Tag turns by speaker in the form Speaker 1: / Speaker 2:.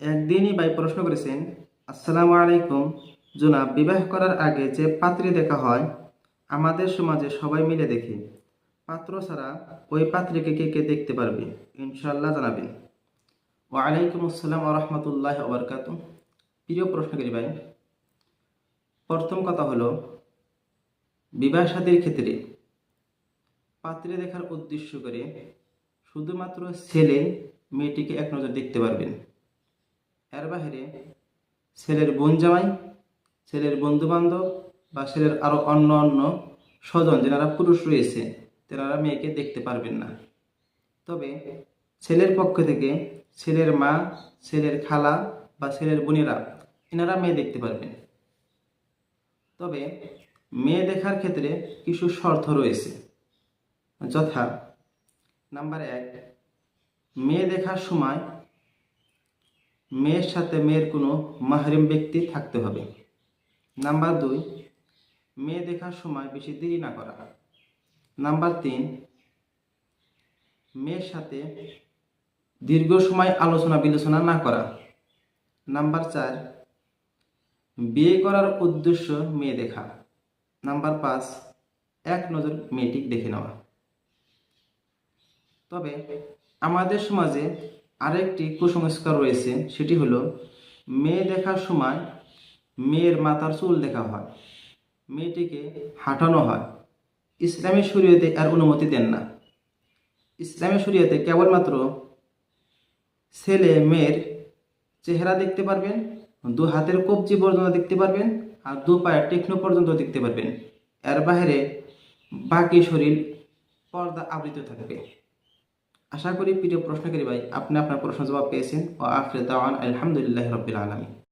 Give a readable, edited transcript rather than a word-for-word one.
Speaker 1: একদিনই ভাই প্রশ্ন করেছেন, আসসালামু আলাইকুম জনাব, বিবাহ করার আগে যে পাত্রী দেখা হয় আমাদের সমাজে সবাই মিলে দেখি, পাত্র ছাড়া ওই পাত্রীকে কে কে দেখতে পারবে? ইনশাআল্লাহ জানাবেন। ওয়ালাইকুম আসসালাম ওয়া রাহমাতুল্লাহি ওয়া বারাকাতুহু। প্রিয় প্রশ্নকারী ভাই, প্রথম কথা হলো, বিবাহ শাদীর ক্ষেত্রে পাত্রী দেখার উদ্দেশ্য করে শুধুমাত্র ছেলে মেয়েটিকে এক নজর দেখতে পারবেন। এর বাহিরে ছেলের বোন জামাই, ছেলের বন্ধু বান্ধব বা ছেলের আরো অন্য অন্য স্বজন যারা পুরুষ রয়েছে তারা মেয়েকে দেখতে পারবেন না। তবে ছেলের পক্ষ থেকে ছেলের মা, ছেলের খালা বা ছেলের বোনেরা এনারা মেয়ে দেখতে পারবেন। তবে মেয়ে দেখার ক্ষেত্রে কিছু শর্ত রয়েছে, যথা নাম্বার 1, মেয়ে দেখার সময় মেয়ের সাথে মেয়ের কোনো মাহরিম ব্যক্তি থাকতে হবে। নাম্বার 2, মেয়ে দেখার সময় বেশি দেরি না করা। নাম্বার 3, মেয়ের সাথে দীর্ঘ সময় আলোচনা বিলোচনা না করা। নাম্বার 4, বিয়ে করার উদ্দেশ্য মেয়ে দেখা। নাম্বার 5, এক নজর মেয়েটি দেখে নেওয়া। তবে আমাদের সমাজে আরেকটি কুসংস্কার রয়েছে, সেটি হলো মেয়ে দেখার সময় মেয়ের মাথার চুল দেখা হয়, মেয়েটিকে হাঁটানো হয়। ইসলামী শরীয়তে আর অনুমতি দেন না। ইসলামী শরীয়তে কেবলমাত্র ছেলে মেয়ের চেহারা দেখতে পারবেন, 2 হাতের কবজি পর্যন্ত দেখতে পারবেন, আর 2 পায়ের টেকনো পর্যন্ত দেখতে পারবেন। এর বাইরে বাকি শরীর পর্দা আবৃত থাকবে। আশা করি প্রিয় প্রশ্নকারী ভাই আপনি আপনার প্রশ্ন জবাব পেয়েছেন। ও আখির দাওয়ান আলহামদুলিল্লাহি রাব্বিল আলামিন।